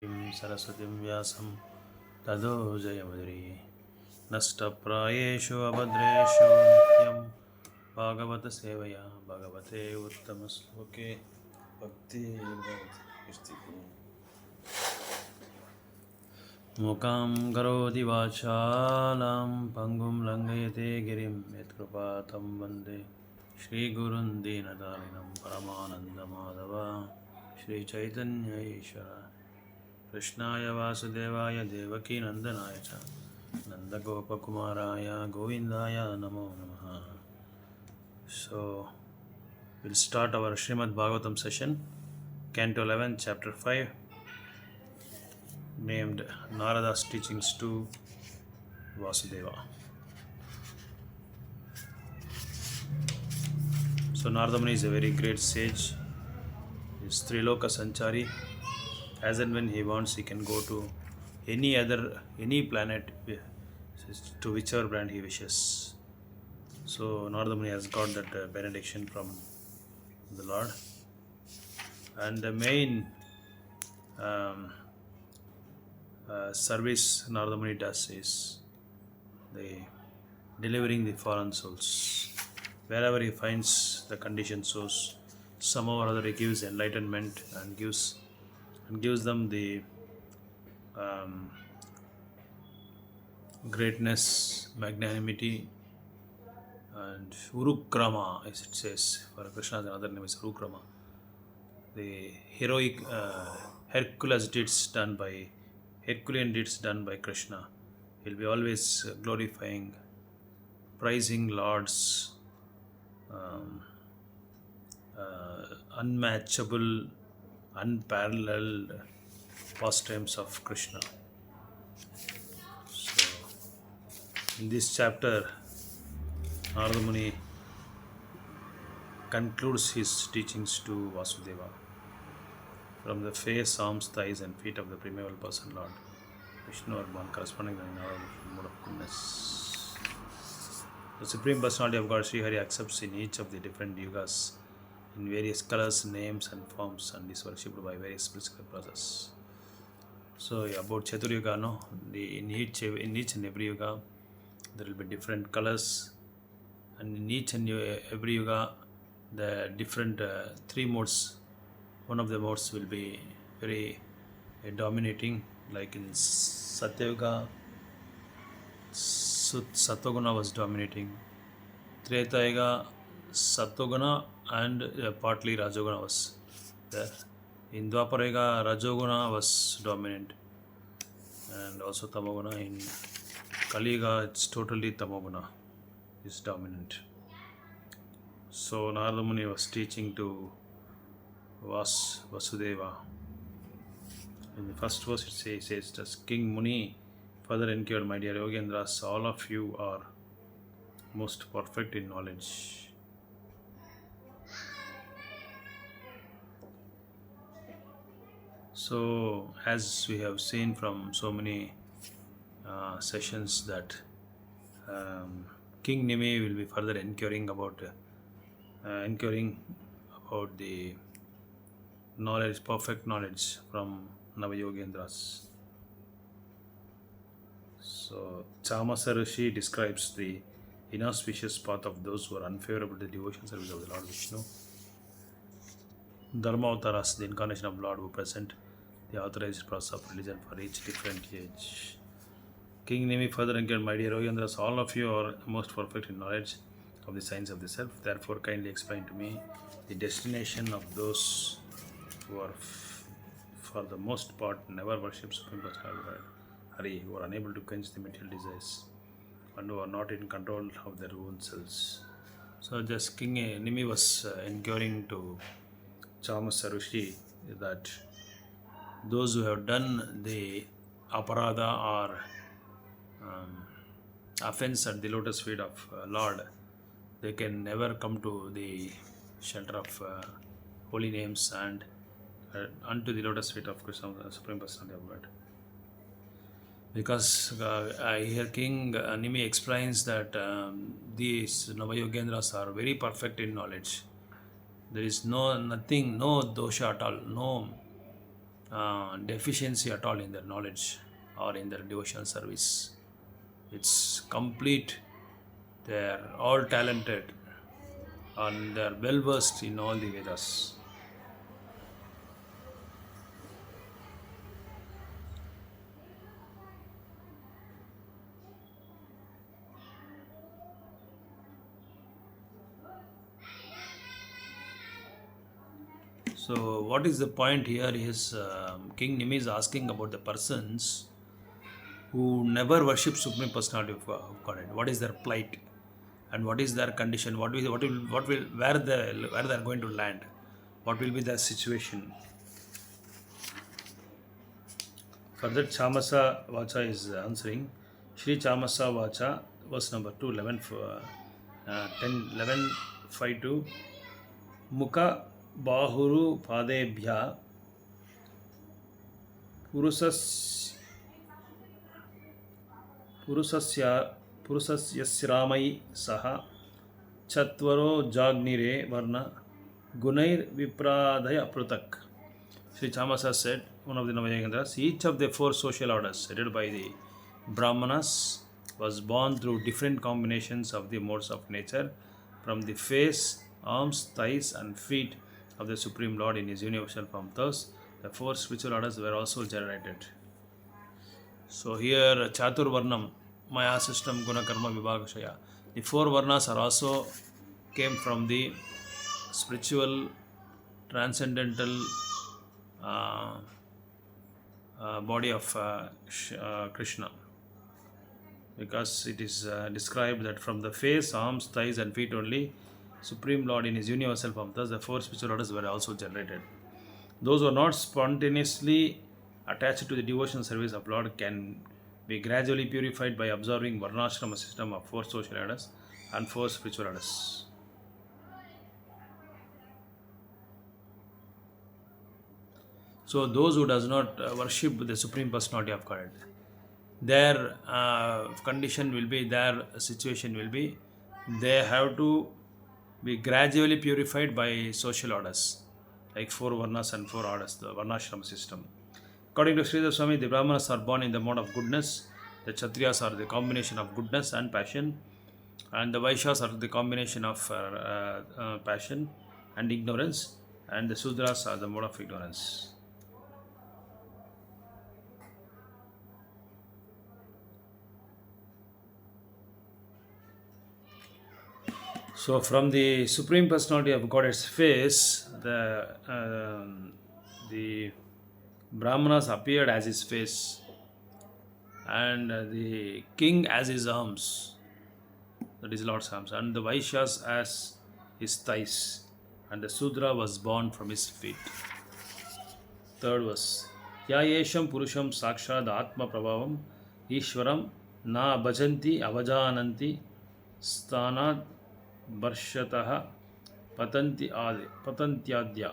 सरस्वतीं व्यासं ततो जयमुदीरये नष्टप्रायेषु अभद्रेषु नित्यं भागवतसेवया भगवते उत्तमश्लोके भक्तिर्भवति मुखां करोति वाचालं पङ्गुं लङ्घयते गिरिं यत्कृपातं वन्दे श्रीगुरुं दीनतारिणं परमानन्दमाधव श्रीचैतन्य ईश्वर कृष्णाय वासुदेवाय देवकी नंदनाय च नंदगोपकुमाराय गोविंदाय नमो नमः. So we'll start our Srimad Bhagavatam session, Canto 11, Chapter 5, named Narada's Teachings to Vasudeva. So Narada Muni is a very great sage. He is Triloka Sanchari. As and when he wants, he can go to any planet to whichever planet he wishes. So Narada Muni has got that benediction from the Lord, and the main service Narada Muni does is the delivering the fallen souls. Wherever he finds the conditioned souls, somehow or other he gives enlightenment and gives them the greatness, magnanimity, and Urukrama, as it says. For Krishna, another name is Urukrama. The heroic Herculean deeds done by Krishna. He'll be always glorifying, praising Lord's unmatchable, unparalleled pastimes of Krishna. So, in this chapter, Narada Muni concludes his teachings to Vasudeva from the face, arms, thighs, and feet of the primeval person Lord Vishnu are born corresponding to the mode of goodness. The Supreme Personality of God Sri Hari accepts in each of the different yugas in various colors, names, and forms, and is worshipped by various prescribed process. So about Chatur Yuga, no, in each and every yuga there will be different colors, and in each and every yuga the different three modes. One of the modes will be very dominating, like in Satya Yuga, Sattva-guna was dominating. Treta Yuga, Sattva-guna and partly Rajoguna was there. In Dwapara Yuga, Rajoguna was dominant, and also Tamoguna. In Kali Yuga, it's totally Tamoguna is dominant. So Narada Muni was teaching to Vasudeva. In the first verse it says, "Does King Muni further enquired, my dear Yogendras, all of you are most perfect in knowledge." So, as we have seen from so many sessions, that King Nimi will be further enquiring about the knowledge, perfect knowledge from Navayogendras. So, Chamasa Rishi describes the inauspicious path of those who are unfavorable to the devotion service of the Lord Vishnu. Dharma Avtaras, the incarnation of Lord, who present the authorized process of religion for each different age. King Nimi further enquired, my dear Yogendras, all of you are most perfect in knowledge of the science of the self. Therefore, kindly explain to me the destination of those who are, for the most part, never worship Supreme Personality Hari, who are unable to quench the material desires and who are not in control of their own selves. So, just King Nimi was enquiring to Chamasa Rishi that those who have done the aparada or offense at the lotus feet of Lord, they can never come to the shelter of holy names and unto the lotus feet of Krishna, the Supreme Personality of God. Because here King Nimi explains that these Navayogendras are very perfect in knowledge. There is no dosha at all, no deficiency at all in their knowledge or in their devotional service. It's complete. They're all talented and they're well versed in all the Vedas. So, what is the point here is King Nimi is asking about the persons who never worship Supreme Personality of Godhead. What is their plight, and what is their condition? Where they are going to land? What will be their situation? For that, Chamasa Vacha is answering. Shri Chamasa Vacha, verse number 2, 11, 10, 11, 5 to Mukha Bahuru Padebhya Purusasyasramai Saha Chatvaro Jagnire Varna Gunair Vipradaya Prutak. Sri Chamasa said, one of the Navayagendras, each of the four social orders headed by the Brahmanas was born through different combinations of the modes of nature from the face, arms, thighs, and feet of the Supreme Lord in his universal form. Thus, the four spiritual orders were also generated. So here, Chatur Varnam, Maya system, Guna Karma Vibhagashaya. The four Varnas are also came from the spiritual, transcendental body of Krishna. Because it is described that from the face, arms, thighs, and feet only, Supreme Lord in his universal form, thus the four spiritual orders were also generated. Those who are not spontaneously attached to the devotional service of Lord can be gradually purified by observing Varnashrama system of four social orders and four spiritual orders. So those who does not worship the Supreme Personality of Godhead, their condition will be, their situation will be, they have to be gradually purified by social orders, like four Varnas and four orders, the Varnashrama system. According to Sridhar Swami, the Brahmanas are born in the mode of goodness, the Kshatriyas are the combination of goodness and passion, and the Vaishyas are the combination of passion and ignorance, and the Sudras are the mode of ignorance. So, from the Supreme Personality of God's face, the Brahmanas appeared as his face, and the king as his arms, that is Lord's arms, and the Vaishyas as his thighs, and the Sudra was born from his feet. Third verse. Yayesham Purusham Sakshad Atma Prabhavam Ishwaram Na Bhajanti Avajananti Sthanad Barshataha Patantyadya.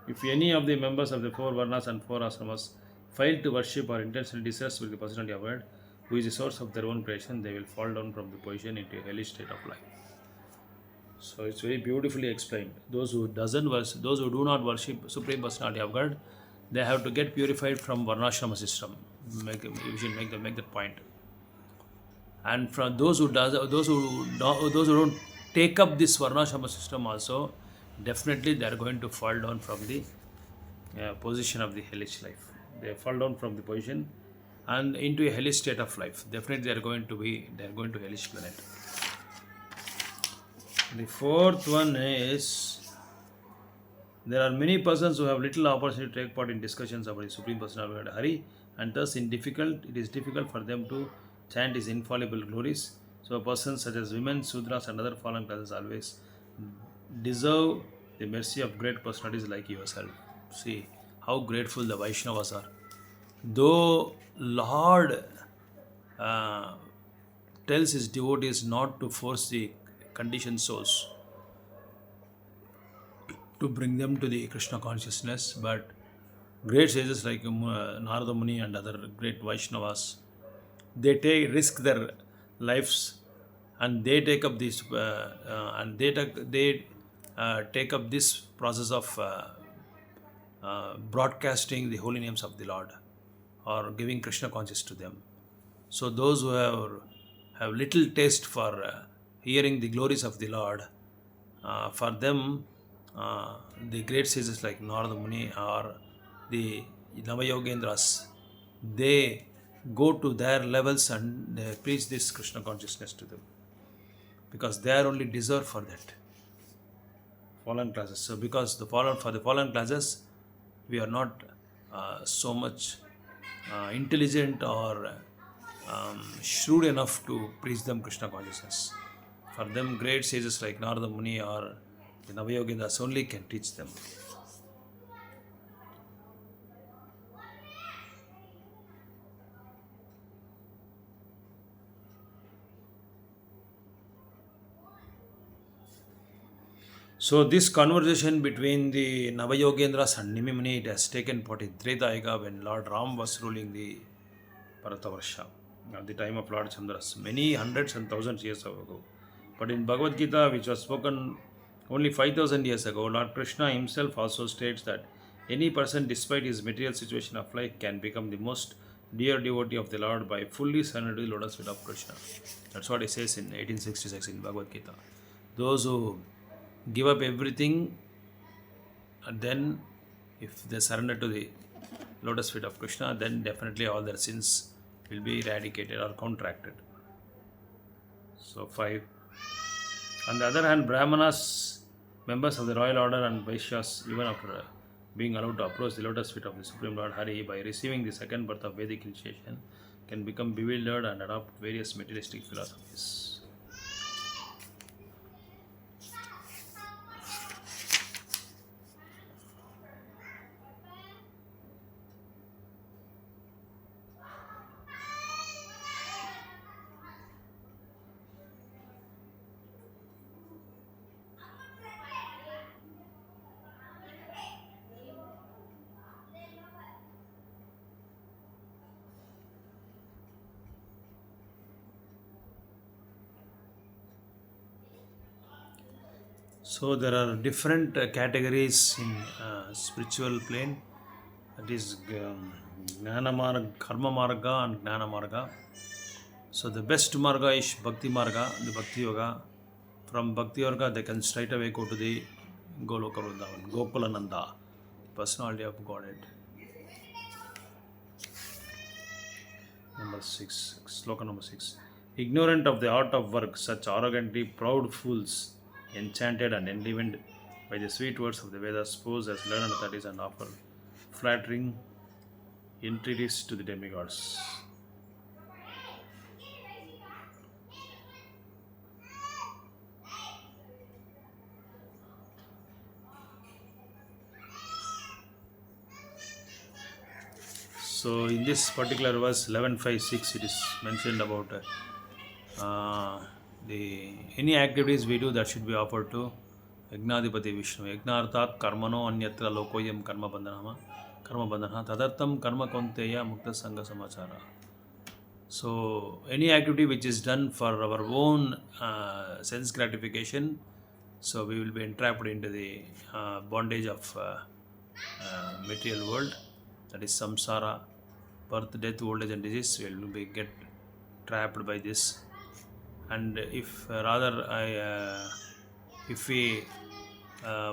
If any of the members of the four Varnas and four Ashramas fail to worship or intentionally disrespect the personality of God, who is the source of their own creation, they will fall down from the position into a hellish state of life. So it's very beautifully explained. Those who do not worship Supreme Personality of God, they have to get purified from Varnashrama system. We should make that point. And from those who don't take up this Varnashrama system also, definitely they are going to fall down from the position of the hellish life. They fall down from the position and into a hellish state of life. Definitely they are going to hellish planet. The fourth one is, there are many persons who have little opportunity to take part in discussions about the Supreme Personality of Hari, and thus it is difficult for them to chant his infallible glories. So persons such as women, Sudras, and other fallen classes always deserve the mercy of great personalities like yourself. See how grateful the Vaishnavas are. Though Lord tells his devotees not to force the conditioned souls to bring them to the Krishna consciousness, but great sages like Narada Muni and other great Vaishnavas, they risk their lives and they take up this take up this process of broadcasting the holy names of the Lord or giving Krishna consciousness to them. So those who have little taste for hearing the glories of the Lord, for them, the great sages like Narada Muni or the Navayogendras, they go to their levels and they preach this Krishna consciousness to them because they are only deserved for that fallen classes. So because the fallen classes, we are not so much intelligent or shrewd enough to preach them Krishna consciousness. For them, great sages like Narada Muni or the Navayogindas only can teach them. So this conversation between the Navayogendras and Nimi Muni, it has taken part in Treta Yuga when Lord Ram was ruling the Bharatavarsha at the time of Lord Chandras, many hundreds and thousands years ago. But in Bhagavad Gita, which was spoken only 5000 years ago, Lord Krishna himself also states that any person, despite his material situation of life, can become the most dear devotee of the Lord by fully surrendering to the lotus feet of Krishna. That's what he says in 1866 in Bhagavad Gita. Those who give up everything, and then if they surrender to the lotus feet of Krishna, then definitely all their sins will be eradicated or contracted. So 5. On the other hand, Brahmanas, members of the royal order, and Vaishyas, even after being allowed to approach the lotus feet of the Supreme Lord Hari by receiving the second birth of Vedic initiation, can become bewildered and adopt various materialistic philosophies. So there are different categories in spiritual plane. That is Jnana Marga, Karma Marga and Jnana Marga. So the best Marga is Bhakti Marga, the Bhakti Yoga. From Bhakti Yoga, they can straight away go to the Goloka Vrindavan, Gokulananda, personality of Godhead. Number 6, sloka number 6. Ignorant of the art of work, such arrogantly proud fools, enchanted and enlivened by the sweet words of the Vedas, pose as learned authorities and offer flattering entreaties to the demigods. So in this particular verse 11.5.6, it is mentioned about the any activities we do that should be offered to Yagnadipati Vishnu. Yagnarthat karmano anyatra lokoyam karma bandhana tadartam karma konteya mukta sangha samachara. So any activity which is done for our own sense gratification, so we will be entrapped into the bondage of material world, that is samsara, birth, death, old age and disease. We will be get trapped by this. And if if we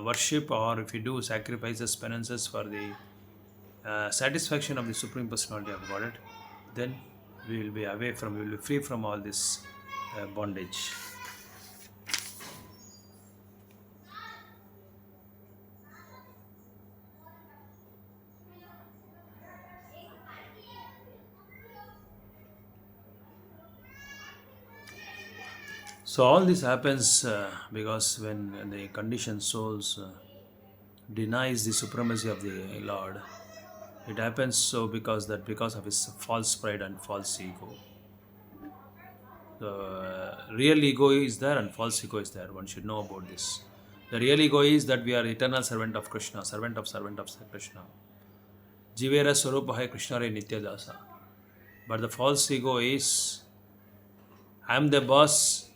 worship or if we do sacrifices, penances for the satisfaction of the Supreme Personality of Godhead, then we will be free from all this bondage. So all this happens because when the conditioned souls denies the supremacy of the Lord, it happens so because of his false pride and false ego. The real ego is there and false ego is there. One should know about this. The real ego is that we are eternal servant of Krishna, servant of Krishna. Jivera Swarupaha Krishna Re Nityadasa. But the false ego is, I am the boss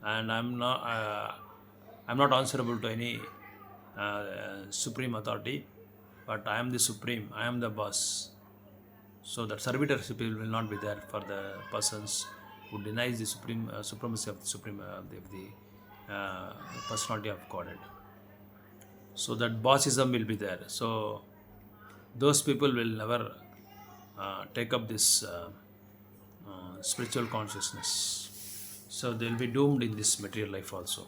and I'm not answerable to any supreme authority. but I am the supreme, I am the boss. So that servitorship will not be there for the persons who denies the supremacy of the supreme personality of Godhead. So that bossism will be there. So those people will never take up this spiritual consciousness. So they will be doomed in this material life also.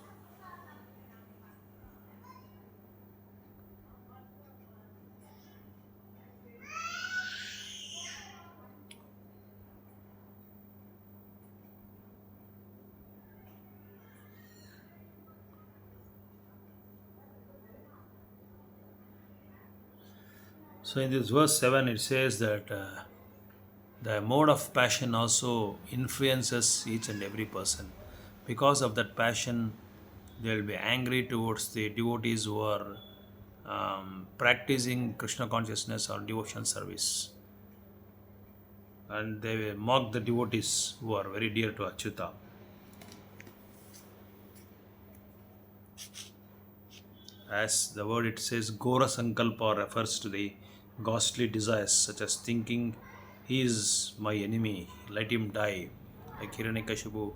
So in this verse 7, it says that the mode of passion also influences each and every person. Because of that passion, they will be angry towards the devotees who are practicing Krishna consciousness or devotion service. And they will mock the devotees who are very dear to Achyuta. As the word it says, Gora Sankalpa refers to the ghastly desires such as thinking he is my enemy, let him die. Like Hiranyakashipu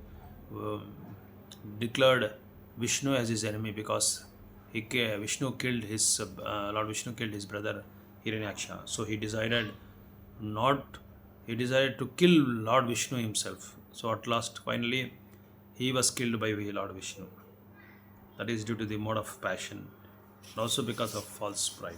declared Vishnu as his enemy because Vishnu killed his Lord Vishnu killed his brother Hiranyaksha. So not he decided to kill Lord Vishnu himself. So at last, finally, he was killed by Lord Vishnu. That is due to the mode of passion, and also because of false pride.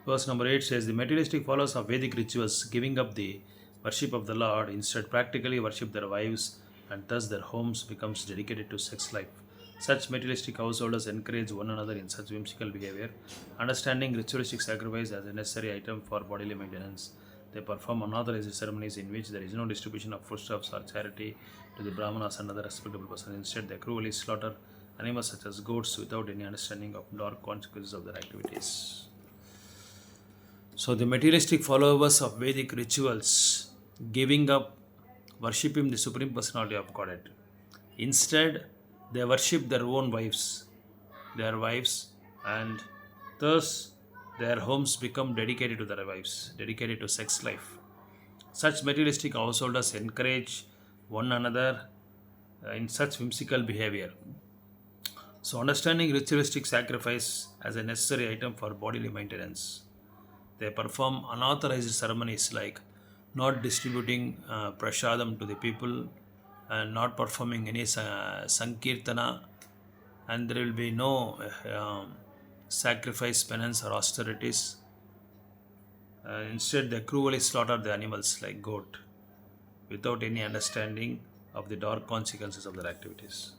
Verse number 8 says, the materialistic followers of Vedic rituals, giving up the worship of the Lord, instead practically worship their wives, and thus their homes becomes dedicated to sex life. Such materialistic householders encourage one another in such whimsical behavior, understanding ritualistic sacrifice as a necessary item for bodily maintenance. They perform unauthorized ceremonies in which there is no distribution of foodstuffs or charity to the brahmanas and other respectable persons. Instead, they cruelly slaughter animals such as goats without any understanding of dark consequences of their activities. So the materialistic followers of Vedic rituals, giving up worshipping the Supreme Personality of Godhead. Instead, they worship their own wives, and thus their homes become dedicated to their wives, dedicated to sex life. Such materialistic householders encourage one another in such whimsical behavior. So, understanding ritualistic sacrifice as a necessary item for bodily maintenance, they perform unauthorized ceremonies like not distributing prasadam to the people and not performing any sankirtana, and there will be no sacrifice, penance, or austerities. Instead, they cruelly slaughter the animals like goat without any understanding of the dark consequences of their activities.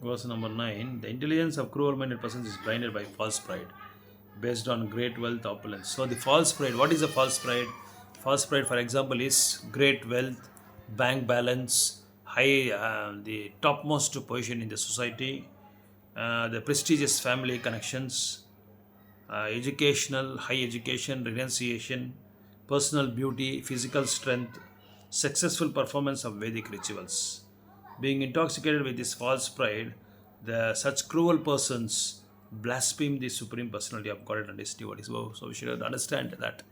Verse number 9, the intelligence of cruel-minded persons is blinded by false pride based on great wealth, opulence. So the false pride, what is a false pride? False pride, for example, is great wealth, bank balance, high, the topmost position in the society, the prestigious family connections, high education, renunciation, personal beauty, physical strength, successful performance of Vedic rituals. Being intoxicated with this false pride, such cruel persons blaspheme the Supreme Personality of God and His devotees. So we should understand that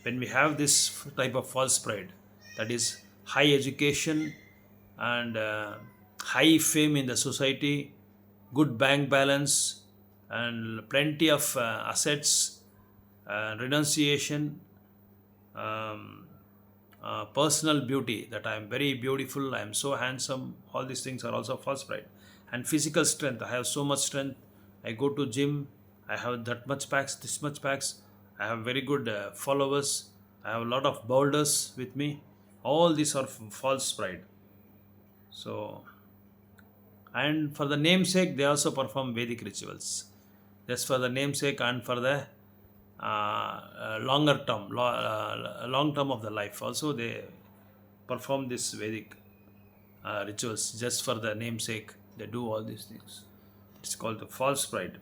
when we have this type of false pride, that is high education and high fame in the society, good bank balance, and plenty of assets, renunciation, um, personal beauty, that I am very beautiful, I am so handsome, all these things are also false pride. And physical strength, I have so much strength, I go to gym, I have that much packs, this much packs, I have very good followers, I have a lot of boulders with me. All these are false pride. So, and for the namesake, they also perform Vedic rituals. Just for the namesake and for the long term of the life. Also, they perform this Vedic rituals just for the namesake. They do all these things. It's called the false pride.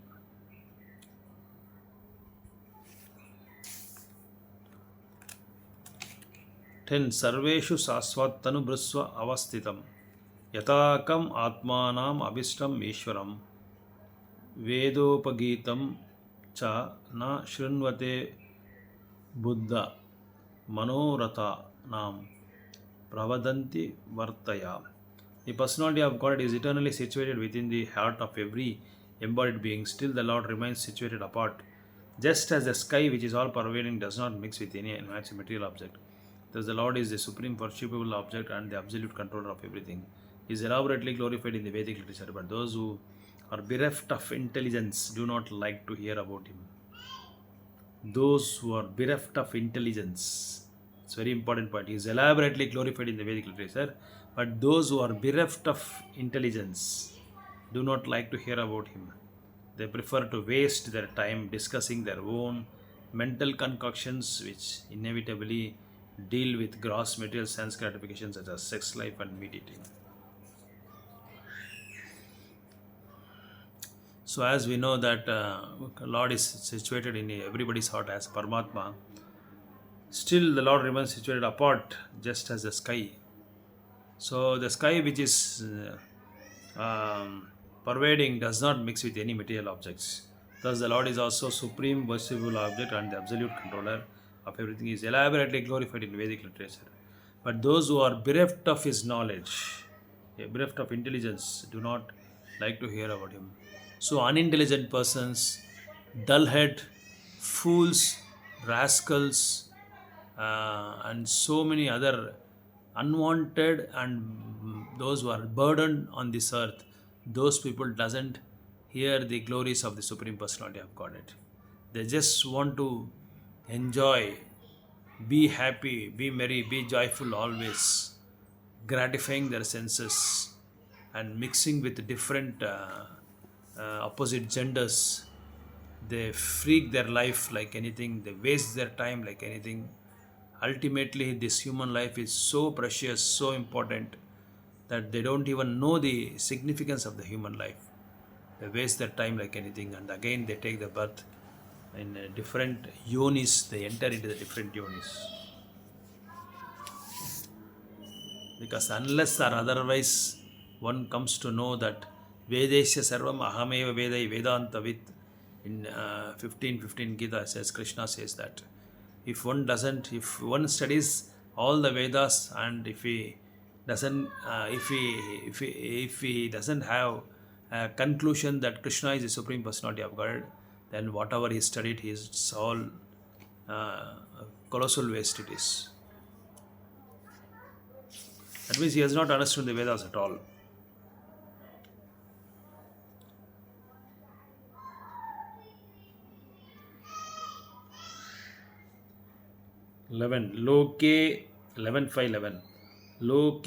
10. Sarveshu saswattanu brusva avasthitam yatakam atmanam abhistam ishwaram vedopagitam cha na shrunvate buddha manorata nam pravadanti vartaya. The personality of God is eternally situated within the heart of every embodied being. Still, the Lord remains situated apart. Just as the sky, which is all pervading, does not mix with any material object, thus the Lord is the supreme worshipable object and the absolute controller of everything. He is elaborately glorified in the Vedic literature, but those who are bereft of intelligence do not like to hear about him. Those who are bereft of intelligence, it's a very important point. He is elaborately glorified in the Vedic literature, but those who are bereft of intelligence do not like to hear about him. They prefer to waste their time discussing their own mental concoctions, which inevitably deal with gross material sense gratifications such as sex life and meat eating. So as we know that Lord is situated in everybody's heart as Paramatma, still the Lord remains situated apart just as the sky. So the sky which is pervading does not mix with any material objects. Thus the Lord is also supreme worshipable object and the absolute controller of everything. He is elaborately glorified in Vedic literature. But those who are bereft of his knowledge, bereft of intelligence, do not like to hear about him. So unintelligent persons, dullhead, fools, rascals, and so many other unwanted and those who are burdened on this earth, those people doesn't hear the glories of the Supreme Personality of Godhead. They just want to enjoy, be happy, be merry, be joyful always, gratifying their senses and mixing with different opposite genders. They freak their life like anything, they waste their time like anything. Ultimately, this human life is so precious, so important that they don't even know the significance of the human life. They waste their time like anything, and again they take the birth in different yonis, they enter into the different yonis. Because unless or otherwise one comes to know that Vedesya Sarvam Ahameva Vedai Vedantavit, in 15:15 Gita says, Krishna says that if one studies all the Vedas and if he doesn't have a conclusion that Krishna is the Supreme Personality of God, then whatever he studied is all colossal waste it is. That means he has not understood the Vedas at all. Loke 11:5-11. Loke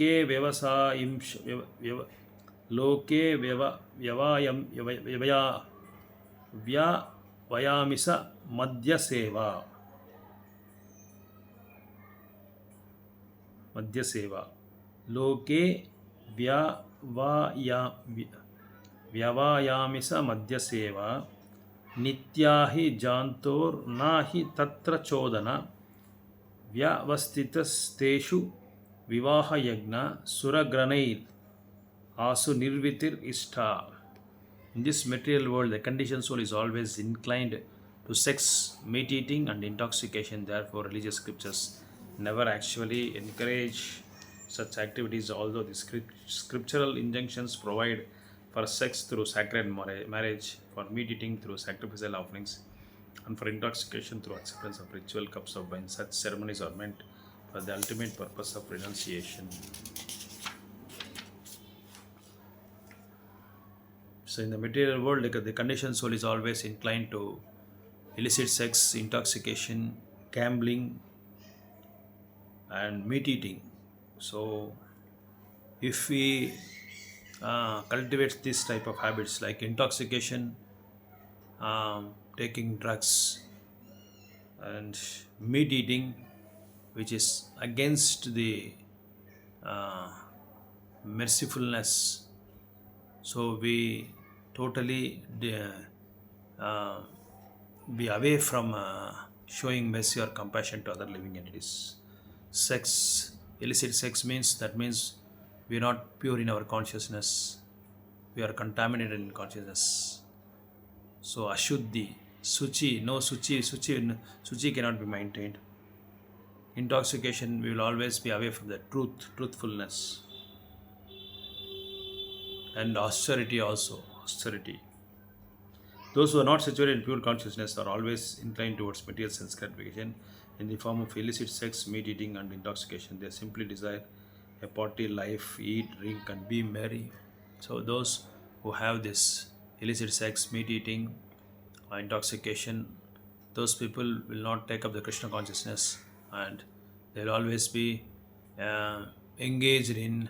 vyavayamisa madhya seva. Loke vyavayamisa madhya seva nityahi jantor nahi tatra chodana vyavastitasteshu vivaha yagna suragranir asu nirvitir ishta. In this material world, the conditioned soul is always inclined to sex, meat eating, and intoxication. Therefore, religious scriptures never actually encourage such activities, although the scriptural injunctions provide for sex through sacred marriage, for meat eating through sacrificial offerings, and for intoxication through acceptance of ritual cups of wine. Such ceremonies are meant for the ultimate purpose of renunciation. So in the material world, the conditioned soul is always inclined to illicit sex, intoxication, gambling, and meat eating. So if we cultivate this type of habits like intoxication, taking drugs, and meat eating, which is against the mercifulness. So we totally uh, be away from showing mercy or compassion to other living entities. Sex, illicit sex means, that means we are not pure in our consciousness, we are contaminated in consciousness. So ashuddhi, suchi, no suchi cannot be maintained. Intoxication, we will always be away from the truthfulness. And austerity also, austerity. Those who are not situated in pure consciousness are always inclined towards material sense gratification in the form of illicit sex, meat eating, and intoxication. They simply desire a party life, eat, drink, and be merry. So those who have this illicit sex, meat eating, intoxication, those people will not take up the Krishna consciousness, and they will always be engaged in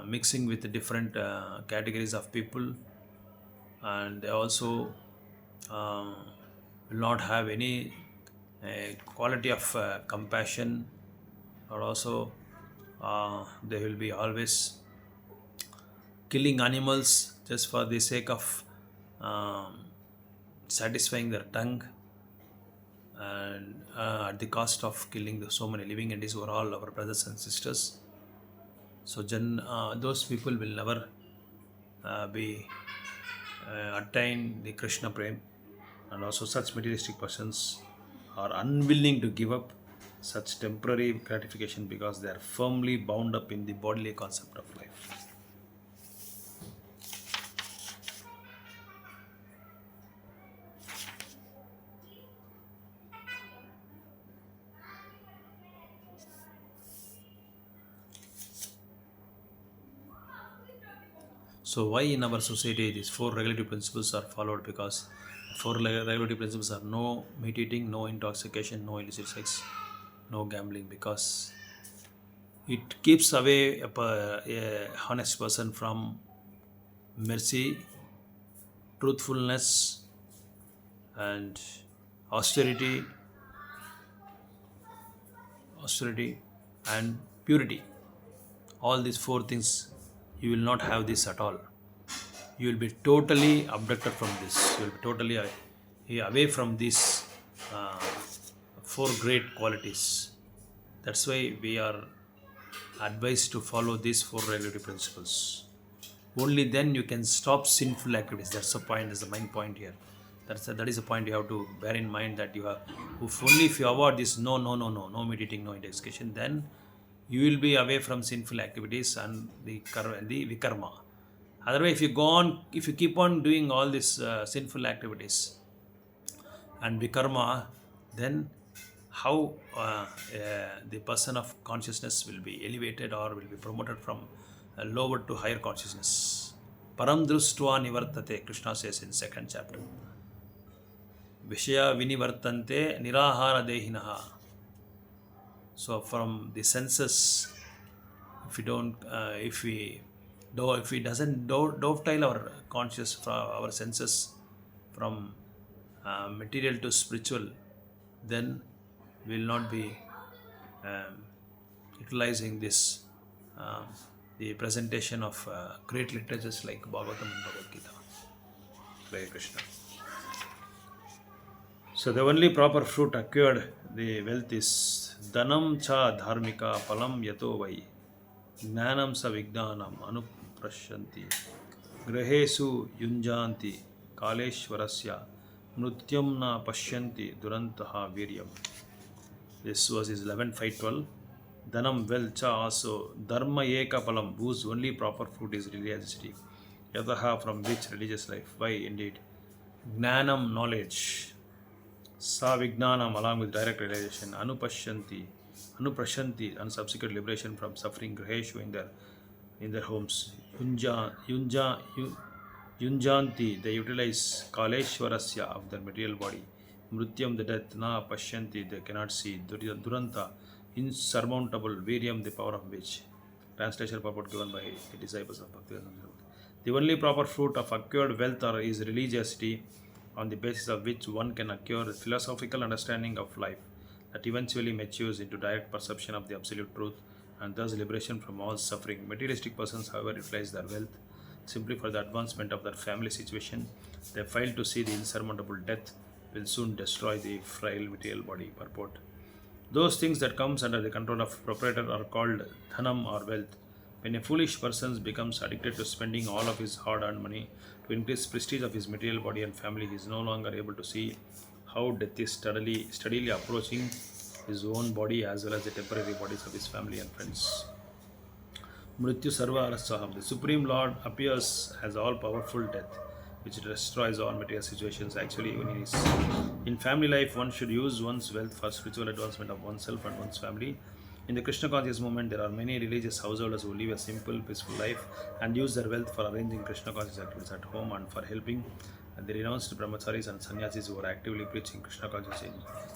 mixing with the different categories of people, and they also uh, will not have any quality of compassion, or also they will be always killing animals just for the sake of um, satisfying their tongue, and at the cost of killing so many living entities who are all our brothers and sisters. So those people will never be attain the Krishna Prem, and also such materialistic persons are unwilling to give up such temporary gratification because they are firmly bound up in the bodily concept of life. So why in our society these four regulative principles are followed? Because four regulative principles are no meat eating, no intoxication, no illicit sex, no gambling, because it keeps away a honest person from mercy, truthfulness, and austerity, and purity. All these four things, you will not have this at all. You will be totally abducted from this. You will be totally away from these uh, four great qualities. That's why we are advised to follow these four regulative principles. Only then you can stop sinful activities. That's the point. That's the main point here. That is the point you have to bear in mind, that you have, if you avoid this no meat eating, no intoxication, then you will be away from sinful activities and the vikarma. Otherwise, if you keep on doing all these sinful activities and vikarma, then how the person of consciousness will be elevated or will be promoted from lower to higher consciousness. Param drustva nivartate, Krishna says in second chapter. Vishaya vinivartante nirahara dehinaha. So from the senses, if we doesn't dovetail our our senses from material to spiritual, then we will not be utilizing this the presentation of great literatures like Bhagavatam and Bhagavad Gita. Hare Krishna. So the only proper fruit acquired the wealth is dhanam cha dharmika palam yato vai gnanam sa vignanam anuprashyanti grahesu yunjanti kaleshwarasya mrutyam na pashyanti durantaha viryam. This was his 11, 5, 12. Dhanam, wealth, cha also dharma eka palam, whose only proper fruit is religiosity. Yataha, from which religious life. Why indeed? Gnanam, knowledge. Sa vignanam, along with direct realization. Anupashyanti, and subsequent liberation from suffering. Graheshu, in their homes. Yunjanti, they utilize kaleshwarasya, of their material body. Mrutyam, the death. Na pashyanti, they cannot see. Duranta, insurmountable. Viryam, the power of which. Translation purport given by the disciples of Bhakti. The only proper fruit of acquired wealth is religiosity, on the basis of which one can acquire a philosophical understanding of life that eventually matures into direct perception of the absolute truth and thus liberation from all suffering. Materialistic persons, however, utilize their wealth simply for the advancement of their family situation. They fail to see the insurmountable death will soon destroy the frail material body. Purport: those things that comes under the control of proprietor are called dhanam or wealth. When a foolish person becomes addicted to spending all of his hard-earned money to increase prestige of his material body and family, he is no longer able to see how death is steadily approaching his own body as well as the temporary bodies of his family and friends. Mrityu Sarva Arasaham. The Supreme Lord appears as all powerful death, which destroys all material situations. Actually, when it is in family life, one should use one's wealth for spiritual advancement of oneself and one's family. In the Krishna conscious movement, there are many religious householders who live a simple, peaceful life and use their wealth for arranging Krishna conscious activities at home and for helping the renounced brahmacharis and sannyasis who are actively preaching Krishna consciousness in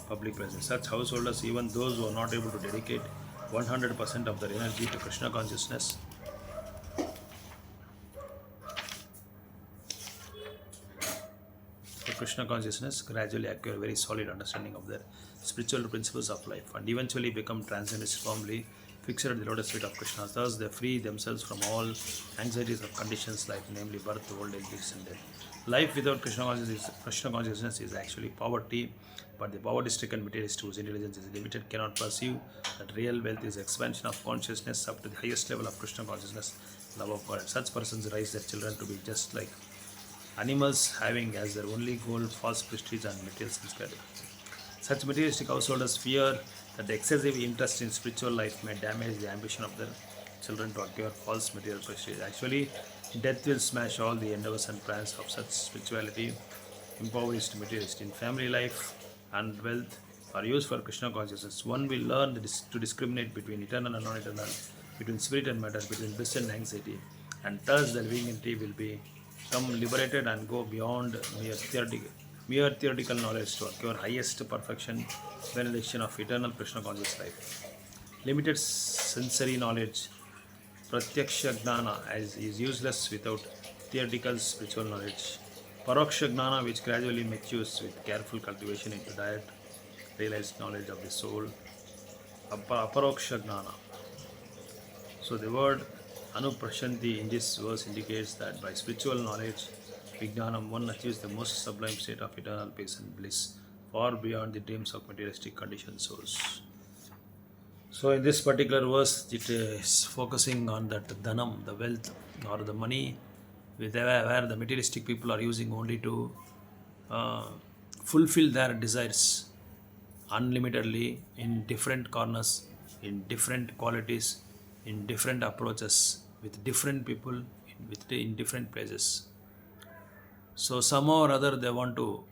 public places. Such householders, even those who are not able to dedicate 100% of their energy to Krishna consciousness, gradually acquire a very solid understanding of their spiritual principles of life and eventually become transcendents firmly fixed at the lotus feet of Krishna. Thus, they free themselves from all anxieties of conditions like namely birth, old age, and death. Life without Krishna consciousness is actually poverty, but the poverty-stricken materialist whose intelligence is limited cannot perceive that real wealth is expansion of consciousness up to the highest level of Krishna consciousness, love of God. Such persons raise their children to be just like animals, having as their only goal false prestige and material sincerity. Such materialistic householders fear that the excessive interest in spiritual life may damage the ambition of their children to acquire false material prestige. Actually, death will smash all the endeavors and plans of such spirituality, impoverished materialist. In family life and wealth are used for Krishna consciousness. One will learn to discriminate between eternal and non-eternal, between spirit and matter, between bliss and anxiety, and thus the living entity will become liberated and go beyond mere theoretical knowledge to acquire highest perfection, benediction of eternal Krishna conscious life. Limited sensory knowledge, pratyaksha gnana, is useless without theoretical spiritual knowledge. Paroksha gnana, which gradually matures with careful cultivation into direct realized knowledge of the soul. Aparoksha gnana. So the word anuprashanti in this verse indicates that by spiritual knowledge, Vijnanam, one achieves the most sublime state of eternal peace and bliss, far beyond the dreams of materialistic conditioned souls. So in this particular verse, it is focusing on that dhanam, the wealth or the money, where the materialistic people are using only to fulfill their desires unlimitedly in different corners, in different qualities, in different approaches, with different people, in different places. So somehow or other they want to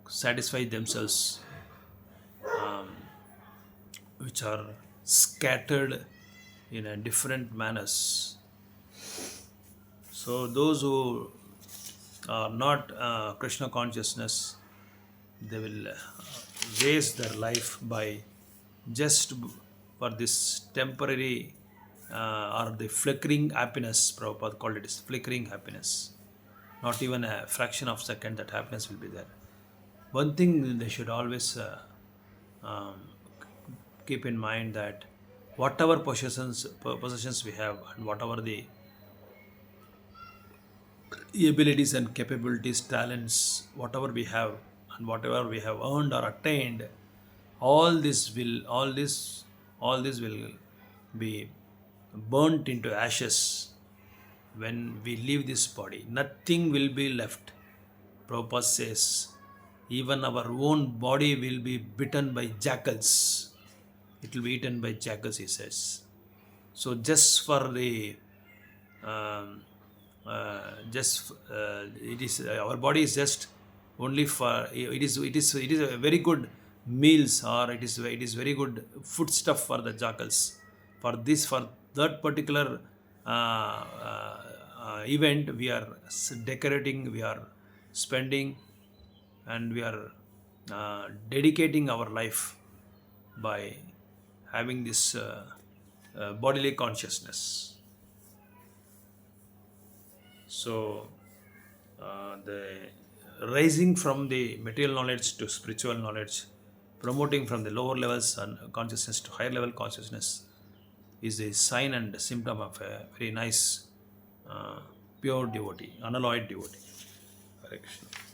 satisfy themselves, which are scattered in a different manners. So those who are not Krishna consciousness, they will waste their life by just for this temporary or the flickering happiness. Prabhupada called it as flickering happiness. Not even a fraction of a second that happiness will be there. One thing they should always keep in mind that whatever possessions we have and whatever the abilities and capabilities, talents, whatever we have and whatever we have earned or attained, all this will be burnt into ashes when we leave this body. Nothing will be left. Prabhupada says, even our own body will be bitten by jackals. It will be eaten by jackals, he says. So just for the it is our body is just only for it is a very good meals, or it is very good food stuff for the jackals. For that particular event, we are decorating, we are spending, and we are dedicating our life by having this bodily consciousness. So the rising from the material knowledge to spiritual knowledge Promoting from the lower levels and consciousness to higher level consciousness is a sign and symptom of a very nice, uh, pure devotee, unalloyed devotee. Hare Krishna.